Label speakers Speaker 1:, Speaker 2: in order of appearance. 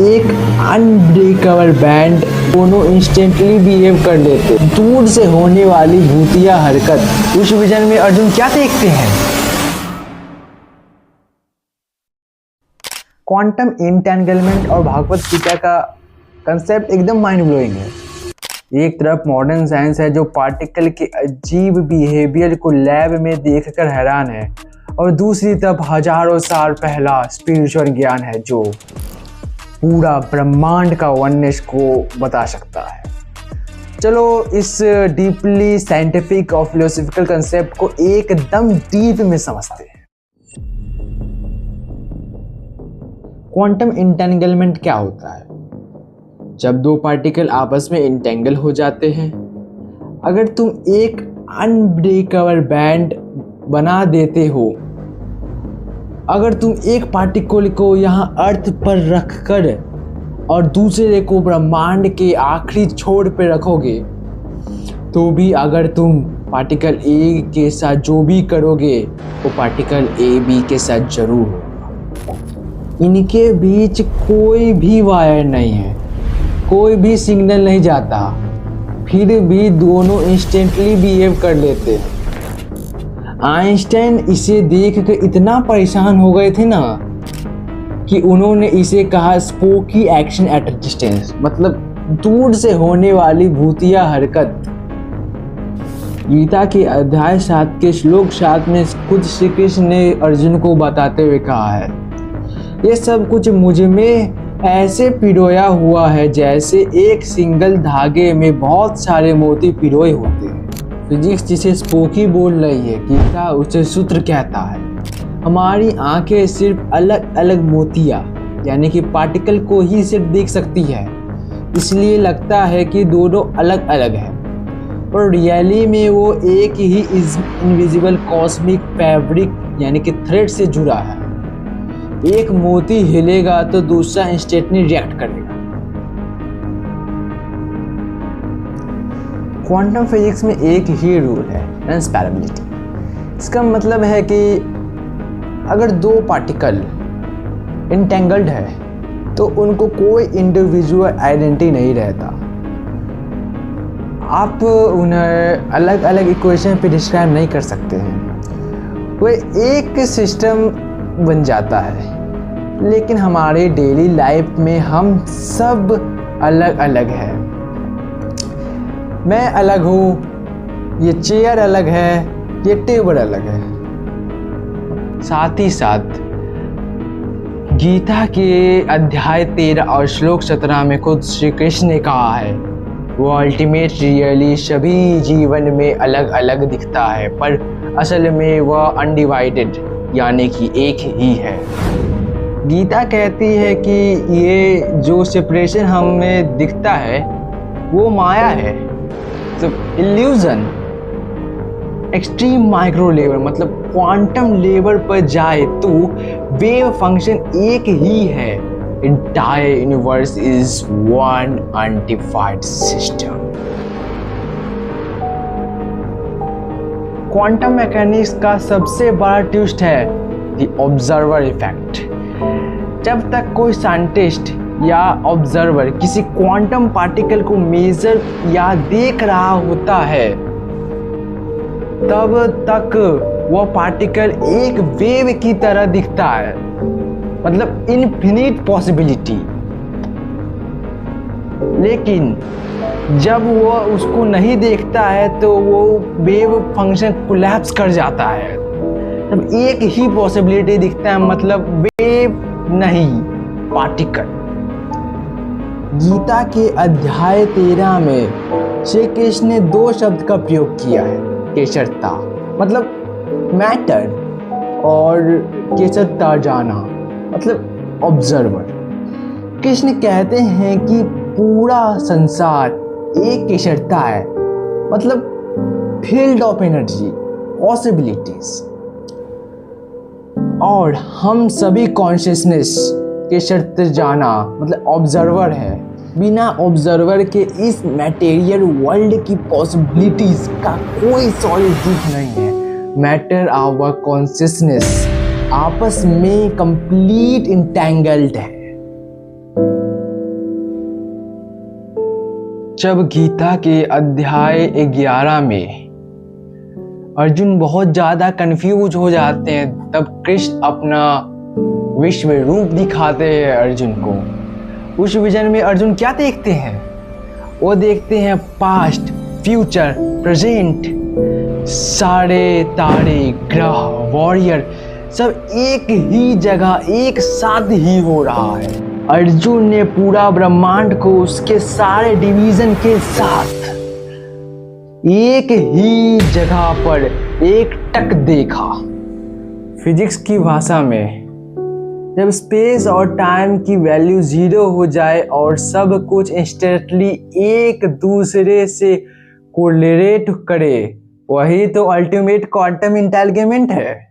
Speaker 1: एक unbreakable band दोनों instantly behave कर लेते। दूर से होने वाली भूतिया हरकत। उस विजन में अर्जुन क्या देखते हैं? क्वांटम इंटेंगलमेंट और भागवत गीता का कंसेप्ट एकदम माइंड ब्लोइंग है। एक तरफ मॉडर्न साइंस है जो पार्टिकल के अजीब बिहेवियर को लैब में देखकर हैरान है, और दूसरी तरफ हजारों साल पहला स्पिरिचुअल ज्ञान है जो पूरा ब्रह्मांड का वननेस को बता सकता है। चलो इस डीपली साइंटिफिक और फिलोसॉफिकल कंसेप्ट को एकदम डीप में समझते हैं। क्वांटम इंटेंगलमेंट क्या होता है? जब दो पार्टिकल आपस में इंटेंगल हो जाते हैं। अगर तुम एक अनब्रेकेबल बैंड बना देते हो, अगर तुम एक पार्टिकल को यहाँ अर्थ पर रखकर और दूसरे को ब्रह्मांड के आखिरी छोर पर रखोगे, तो भी अगर तुम पार्टिकल ए के साथ जो भी करोगे वो पार्टिकल ए बी के साथ जरूर होगा। इनके बीच कोई भी वायर नहीं है, कोई भी सिग्नल नहीं जाता, फिर भी दोनों इंस्टेंटली बिहेव कर लेते हैं। आइंस्टाइन इसे देखकर इतना परेशान हो गए थे ना कि उन्होंने इसे कहा स्पोकी एक्शन एट डिस्टेंस, मतलब दूर से होने वाली भूतिया हरकत। गीता के अध्याय 7 के श्लोक 7 में खुद श्री कृष्ण ने अर्जुन को बताते हुए कहा है, ये सब कुछ मुझ में ऐसे पिरोया हुआ है जैसे एक सिंगल धागे में बहुत सारे मोती पिरोए होते हैं। फिजिक्स जिसे स्पोकी बोल रही है, गीता उसे सूत्र कहता है। हमारी आंखें सिर्फ अलग अलग मोतिया यानी कि पार्टिकल को ही सिर्फ देख सकती है, इसलिए लगता है कि दोनों अलग अलग हैं, पर रियली में वो एक ही इनविजिबल कॉस्मिक फैब्रिक यानी कि थ्रेड से जुड़ा है। एक मोती हिलेगा तो दूसरा इंस्टेंटली रिएक्ट करेगा। क्वांटम फिजिक्स में एक ही रूल है, ट्रांसपेरेबिलिटी। इसका मतलब है कि अगर दो पार्टिकल इंटेंगल्ड है तो उनको कोई इंडिविजुअल आइडेंटिटी नहीं रहता। आप उन्हें अलग अलग इक्वेशन पे डिस्क्राइब नहीं कर सकते हैं, वो एक सिस्टम बन जाता है। लेकिन हमारे डेली लाइफ में हम सब अलग अलग हैं। मैं अलग हूँ, ये चेयर अलग है, ये टेबल अलग है। साथ ही साथ गीता के अध्याय 13 और श्लोक 17 में खुद श्री कृष्ण ने कहा है, वो अल्टीमेट रियली सभी जीवन में अलग अलग दिखता है, पर असल में वह अनडिवाइडेड यानी कि एक ही है। गीता कहती है कि ये जो सेपरेशन हमें दिखता है वो माया है, तो इल्यूजन। एक्सट्रीम माइक्रो लेवल मतलब क्वांटम लेवल पर जाए तो वेव फंक्शन एक ही है। Entire universe is one undivided system. Quantum mechanics का सबसे बड़ा ट्विस्ट है द ऑब्जर्वर इफेक्ट। जब तक कोई साइंटिस्ट या ऑब्जर्वर किसी क्वांटम पार्टिकल को मेजर या देख रहा होता है, तब तक वह पार्टिकल एक वेव की तरह दिखता है, मतलब इनफिनिट पॉसिबिलिटी। लेकिन जब वो उसको नहीं देखता है तो वो वेव फंक्शन कोलैप्स कर जाता है। तब एक ही पॉसिबिलिटी दिखता है, मतलब वेव नहीं पार्टिकल। गीता के अध्याय 13 में श्री कृष्ण ने 2 शब्द का प्रयोग किया है, केशरता मतलब मैटर और केशरता जाना मतलब ऑब्जर्वर। कृष्ण कहते हैं कि पूरा संसार एक केशरता है, मतलब फील्ड ऑफ एनर्जी, पॉसिबिलिटीज, और हम सभी कॉन्शियसनेस केशरता जाना मतलब ऑब्जर्वर है। बिना ऑब्जर्वर के इस मटेरियल वर्ल्ड की पॉसिबिलिटीज का कोई सॉलिड प्रूफ नहीं है। मैटर आवर कॉन्शियसनेस आपस में कंप्लीट इंटेंगल्ड है। जब गीता के अध्याय 11 में अर्जुन बहुत ज्यादा कंफ्यूज हो जाते हैं, तब कृष्ण अपना विश्व रूप दिखाते हैं अर्जुन को। उस विजन में अर्जुन क्या देखते हैं? वो देखते हैं पास्ट, फ्यूचर, प्रेजेंट, सारे तारे, ग्रह, वॉरियर सब एक ही जगह एक साथ ही हो रहा है। अर्जुन ने पूरा ब्रह्मांड को उसके सारे डिवीजन के साथ एक ही जगह पर एक टक देखा। फिजिक्स की भाषा में जब स्पेस और टाइम की वैल्यू 0 हो जाए और सब कुछ इंस्टेंटली एक दूसरे से कोरिलेट करे, वही तो अल्टीमेट क्वांटम एंटांगलमेंट है।